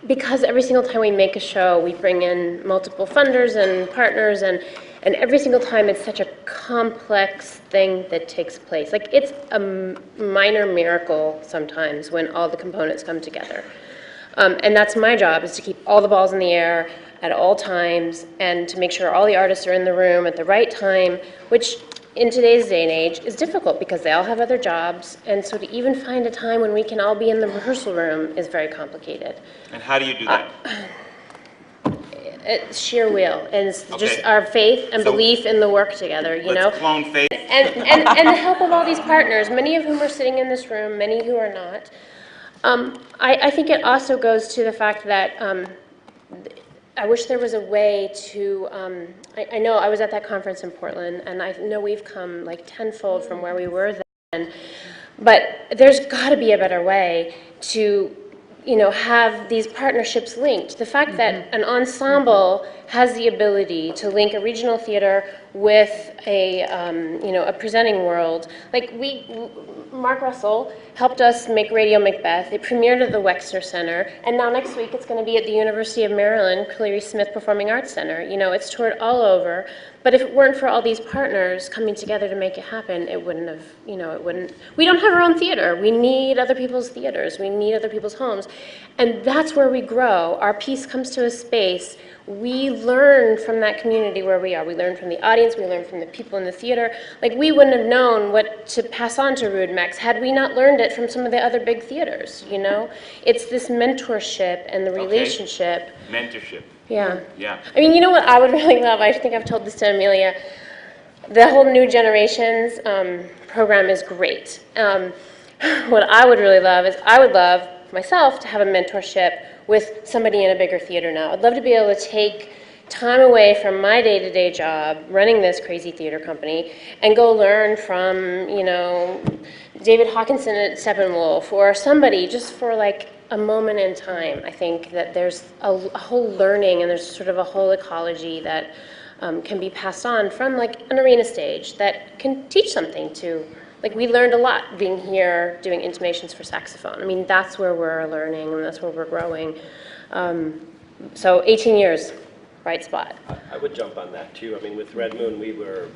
because every single time we make a show, we bring in multiple funders and partners, and every single time it's such a complex thing that takes place. Like, it's a minor miracle sometimes when all the components come together. And that's my job, is to keep all the balls in the air at all times and to make sure all the artists are in the room at the right time, which in today's day and age is difficult because they all have other jobs. And so to even find a time when we can all be in the rehearsal room is very complicated. And how do you do that? It's sheer will, and it's just our faith and belief in the work together, you know? Clone faith. And the help of all these partners, many of whom are sitting in this room, many who are not. I think it also goes to the fact that I wish there was a way to, I know I was at that conference in Portland, and I know we've come like tenfold from where we were then, but there's got to be a better way to, you know, have these partnerships linked. The fact that an ensemble has the ability to link a regional theater with a, you know, a presenting world. Like Mark Russell helped us make Radio Macbeth. It premiered at the Wexner Center, and now next week it's going to be at the University of Maryland, Clary Smith Performing Arts Center. You know, it's toured all over. But if it weren't for all these partners coming together to make it happen, it wouldn't have, you know, it wouldn't. We don't have our own theater. We need other people's theaters. We need other people's homes. And that's where we grow. Our piece comes to a space. We learn from that community where we are. We learn from the audience. We learn from the people in the theater. Like, we wouldn't have known what to pass on to Rude Mex had we not learned it from some of the other big theaters, you know? It's this mentorship and the relationship. Mentorship. Yeah. Yeah. I mean, you know what I would really love? I think I've told this to Amelia. The whole New Generations program is great. What I would really love is I would love myself to have a mentorship with somebody in a bigger theater now. I'd love to be able to take time away from my day-to-day job running this crazy theater company and go learn from, you know, David Hawkinson at Steppenwolf or somebody just for like a moment in time. I think that there's a whole learning and there's sort of a whole ecology that can be passed on from like an arena stage that can teach something to, like, we learned a lot being here doing intimations for saxophone. I mean, that's where we're learning and that's where we're growing. So 18 years, right spot. I would jump on that too. I mean, with Red Moon, we were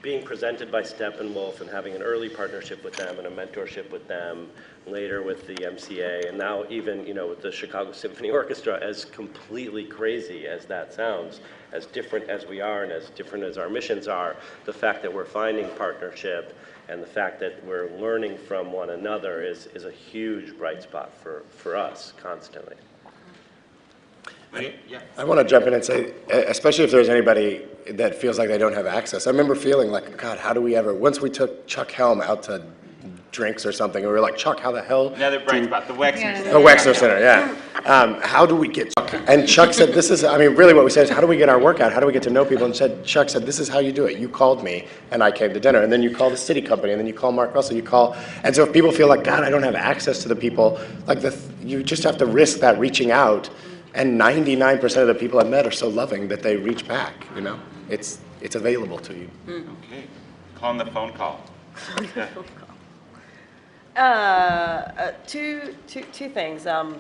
being presented by Steppenwolf and having an early partnership with them and a mentorship with them, later with the MCA, and now even, you know, with the Chicago Symphony Orchestra, as completely crazy as that sounds, as different as we are and as different as our missions are, the fact that we're finding partnership and the fact that we're learning from one another is a huge bright spot for us constantly. Yeah. I want to jump in and say, especially if there's anybody that feels like they don't have access. I remember feeling like, God, how do we ever, once we took Chuck Helm out to drinks or something, and we were like, Chuck, how the hell? Another bright spot, the Wexner Center. The Wexner Center, yeah. How do we get Chuck? And Chuck said, this is, I mean, really what we said is, how do we get our work out? How do we get to know people? And Chuck said, this is how you do it. You called me, and I came to dinner. And then you call the City Company, and then you call Mark Russell, you call. And so if people feel like, God, I don't have access to the people, like you just have to risk that reaching out. And 99% of the people I've met are so loving that they reach back, you know? It's available to you. Okay. Call the phone call. Two things. I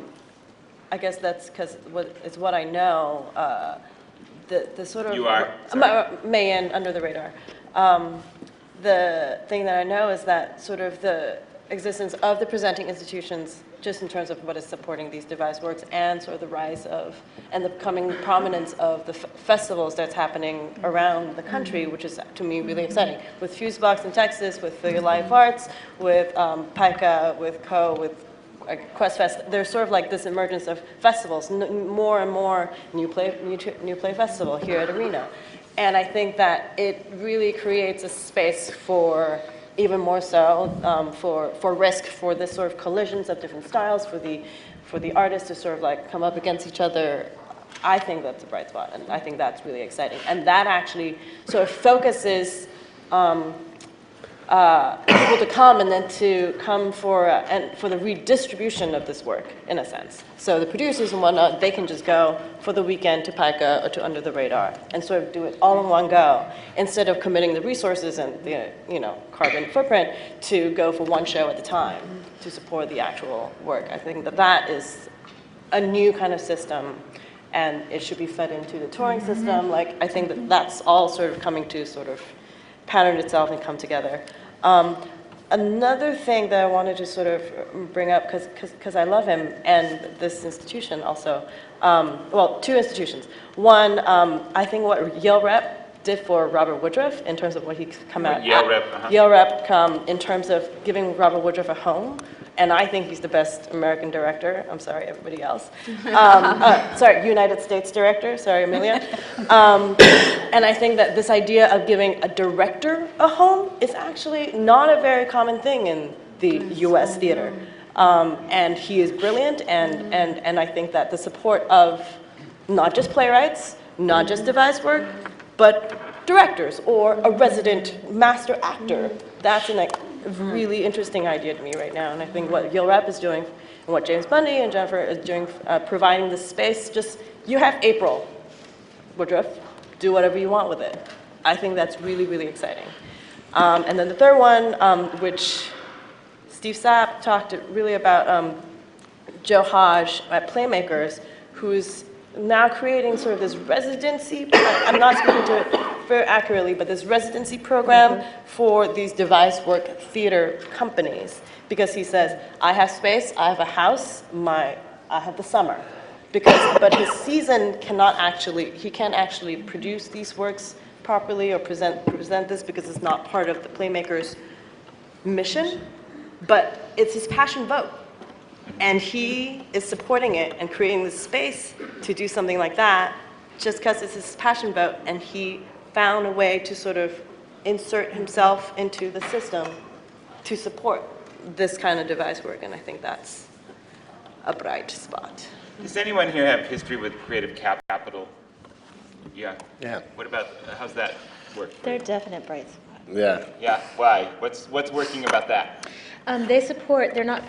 guess that's because it's what I know. The sort of You are? Mayan under the radar. The thing that I know is that sort of the existence of the presenting institutions, just in terms of what is supporting these devised works, and sort of the rise of and the coming prominence of the festivals that's happening around the country, which is to me really exciting. With Fusebox in Texas, with the Live Arts, with PICA, with with Quest Fest, there's sort of like this emergence of festivals, more and more new play festival here at Arena, and I think that it really creates a space for even more so for risk, for this sort of collisions of different styles, for the artists to sort of like come up against each other. I think that's a bright spot, and I think that's really exciting. And that actually sort of focuses people to come and then to come for the redistribution of this work, in a sense. So the producers and whatnot, they can just go for the weekend to PICA or to Under the Radar and sort of do it all in one go, instead of committing the resources and the carbon footprint to go for one show at a time to support the actual work. I think that is a new kind of system, and it should be fed into the touring system. Like, I think that that's all sort of coming to sort of pattern itself and come together. Another thing that I wanted to sort of bring up, because I love him and this institution also, well, two institutions. One, I think what Yale Rep did for Robert Woodruff in terms of what he's come out. Yale Rep, Yale Rep in terms of giving Robert Woodruff a home, and I think he's the best American director. I'm sorry, everybody else. Sorry, United States director. Sorry, Amelia. And I think that this idea of giving a director a home is actually not a very common thing in the U.S. theater. And he is brilliant, and I think that the support of not just playwrights, not just devised work, but directors or a resident master actor. That's a really interesting idea to me right now. And I think what Yale Rep is doing and what James Bundy and Jennifer is doing, providing this space, just, you have April, Woodruff, do whatever you want with it. I think that's really, really exciting. And then the third one, which Steve Sapp talked really about, Joe Hodge at Playmakers, who's now creating sort of this residency, I'm not speaking to it very accurately, but this residency program for these devised work theater companies. Because he says, I have space, I have a house, I have the summer. But his season cannot actually, he can't actually produce these works properly or present this because it's not part of the Playmakers' mission, but it's his passion vote. And he is supporting it and creating this space to do something like that just because it's his passion vote, and he found a way to sort of insert himself into the system to support this kind of devised work, and I think that's a bright spot. Does anyone here have history with creative capital? Yeah. Yeah. What about, how's that work? They're definite bright spots. Yeah. Yeah, why? What's working about that? They support, they're not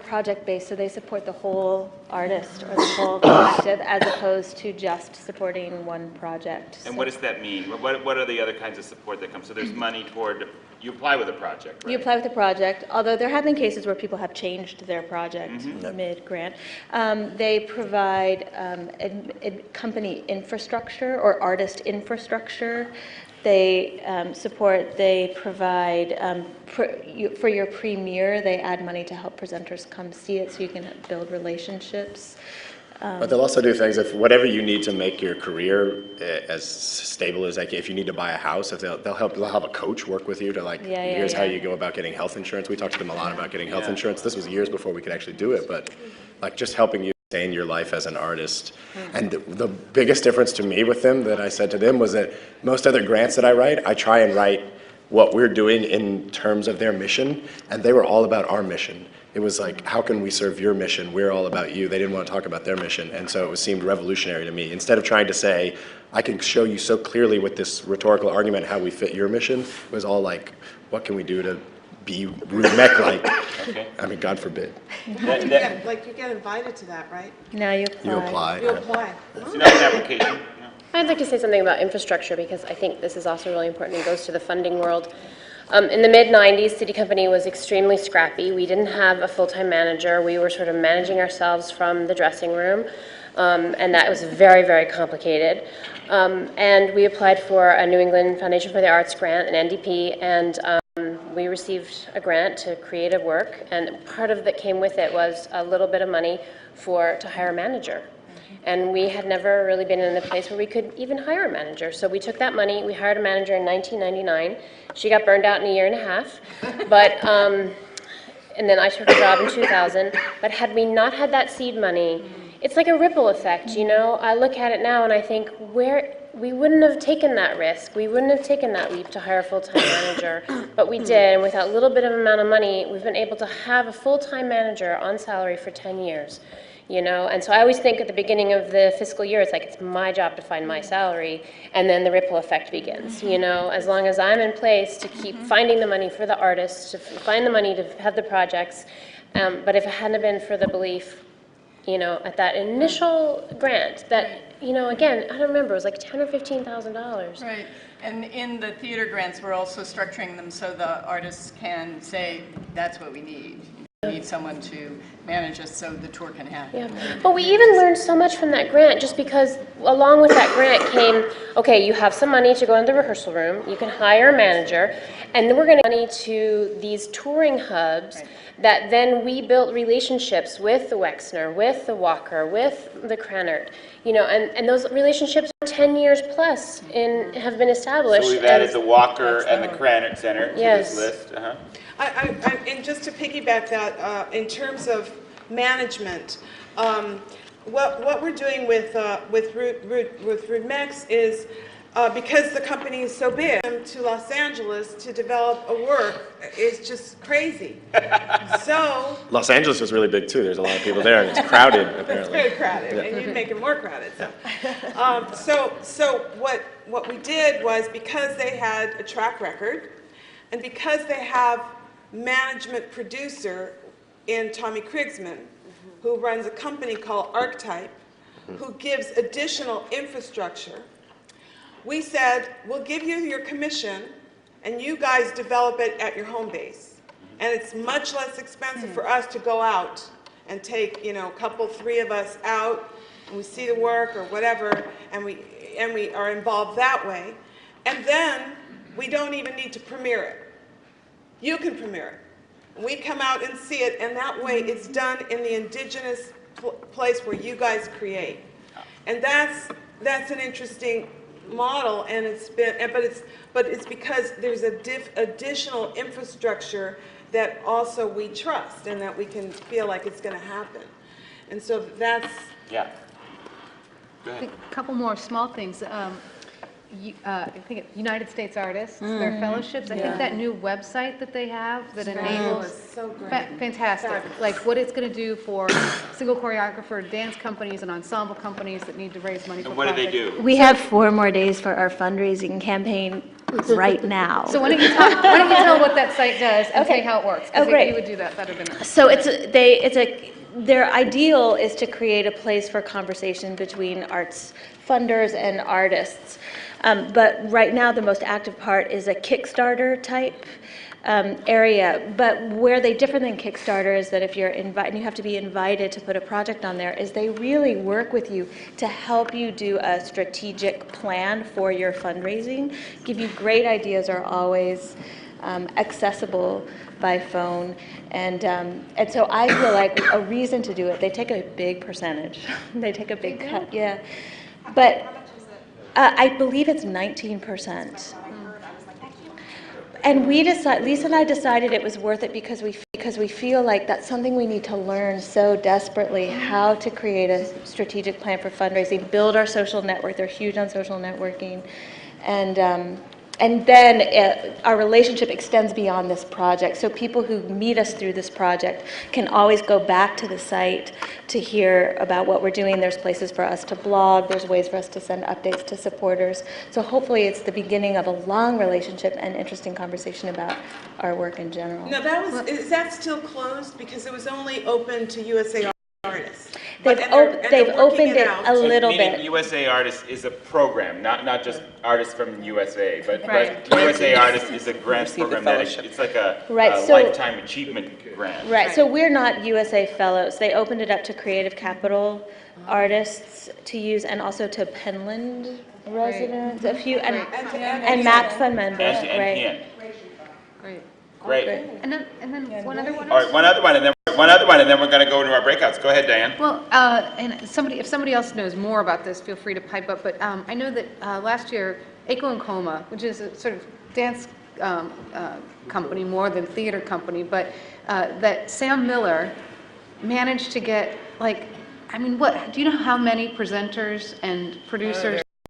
project-based, so they support the whole artist or the whole collective as opposed to just supporting one project. And So what does that mean? What are the other kinds of support that come? So there's money toward, you apply with a project, right? you apply with a project, although there have been cases where people have changed their project mid-grant. They provide company infrastructure or artist infrastructure. They they provide, for your premiere, they add money to help presenters come see it so you can build relationships. But they'll also do things if whatever you need to make your career as stable as if you need to buy a house, if they'll have a coach work with you to here's how you go about getting health insurance. We talked to them a lot about getting health insurance. This was years before we could actually do it, but just helping you sustain your life as an artist. And the biggest difference to me with them that I said to them was that most other grants that I write, I try and write what we're doing in terms of their mission, and they were all about our mission. It was like, how can we serve your mission? We're all about you. They didn't want to talk about their mission, and so it seemed revolutionary to me. Instead of trying to say, I can show you so clearly with this rhetorical argument how we fit your mission, it was all like, what can we do to be Rude Mech-like? Okay. I mean, God forbid. You get invited to that, right? Now you You apply. You apply. So that's an application. Yeah. I'd like to say something about infrastructure because I think this is also really important and goes to the funding world. In the mid-90s, City Company was extremely scrappy. We didn't have a full-time manager. We were sort of managing ourselves from the dressing room, and that was very, very complicated. And we applied for a New England Foundation for the Arts grant, an NDP, and we received a grant to create a work, and part of that came with it was a little bit of money to hire a manager. And we had never really been in a place where we could even hire a manager. So we took that money, we hired a manager in 1999. She got burned out in a year and a half. But, and then I took a job in 2000. But had we not had that seed money, it's like a ripple effect, you know? I look at it now and I think, we wouldn't have taken that risk. We wouldn't have taken that leap to hire a full-time manager, but we did. And with that little bit of amount of money, we've been able to have a full-time manager on salary for 10 years. You know, and so I always think at the beginning of the fiscal year, it's like, it's my job to find my salary, and then the ripple effect begins, you know, as long as I'm in place to keep finding the money for the artists, to find the money to have the projects. But if it hadn't been for the belief, you know, at that initial grant that, you know, again, I don't remember, it was like $10,000 or $15,000. Right, and in the theater grants, we're also structuring them so the artists can say, that's what we need. need someone to manage us so the tour can happen. Yeah, but we even learned so much from that grant, just because along with that grant came, okay, you have some money to go into the rehearsal room, you can hire a manager, and then we're going to money to these touring hubs that then we built relationships with the Wexner, with the Walker, with the Cranert, and those relationships are 10 years plus have been established. So we've added the Walker and the Cranert Center to Yes. this list. And just to piggyback that, in terms of management, what we're doing with RootMex is, because the company is so big, to Los Angeles to develop a work is just crazy. So Los Angeles is really big too. There's a lot of people there, and it's crowded, it's apparently. very crowded, and you'd make it more crowded. So what we did was, because they had a track record, and because they have management producer in Tommy Krigsman, who runs a company called Archetype, who gives additional infrastructure, we said, we'll give you your commission, and you guys develop it at your home base. And it's much less expensive for us to go out and take, a couple, 3 of us out, and we see the work or whatever, and we are involved that way. And then we don't even need to premiere it. You can premiere it. We come out and see it, and that way it's done in the indigenous place where you guys create. And that's an interesting model, and but it's because there's additional infrastructure that also we trust and that we can feel like it's going to happen. And so that's... Yeah. Go ahead. A couple more small things. I think United States Artists, their fellowships. I think that new website that they have that enables so great. Fantastic. Like what it's going to do for single choreographer, dance companies, and ensemble companies that need to raise money for And what do they projects. do? We have 4 more days for our fundraising campaign right now. So why don't you tell what that site does and Okay. say how it works? Oh, great. You would do that better than us. So their ideal is to create a place for conversation between arts funders and artists. But right now, the most active part is a Kickstarter type area. But where they differ than Kickstarter is that if you're invited, you have to be invited to put a project on there, is they really work with you to help you do a strategic plan for your fundraising. Give you great ideas, are always accessible by phone, and so I feel like a reason to do it. They take a big percentage. They take a big cut, yeah. But I believe it's 19%. And Lisa and I decided it was worth it because we feel like that's something we need to learn so desperately, how to create a strategic plan for fundraising, build our social network. They're huge on social networking, and then our relationship extends beyond this project. So people who meet us through this project can always go back to the site to hear about what we're doing. There's places for us to blog. There's ways for us to send updates to supporters. So hopefully it's the beginning of a long relationship and interesting conversation about our work in general. Now, is that still closed? Because it was only open to USA artists. They've opened it a little Meaning bit. USA Artists is a program, not just artists from USA, but Right. USA Artists is a grant Receive the program that fellowship. it's like a Right, so- lifetime achievement grant. Right, so we're not USA Fellows. They opened it up to Creative Capital artists to use, and also to Penland residents, a few, and Map Fund members, And right? NPN. Great. Great. And then one other one. All right, one other one, and then we're going to go into our breakouts. Go ahead, Diane. Well, and if somebody else knows more about this, feel free to pipe up. But I know that last year, Aiko and Coma, which is a sort of dance company more than theater company, but that Sam Miller managed to get, like, I mean, what, do you know how many presenters and producers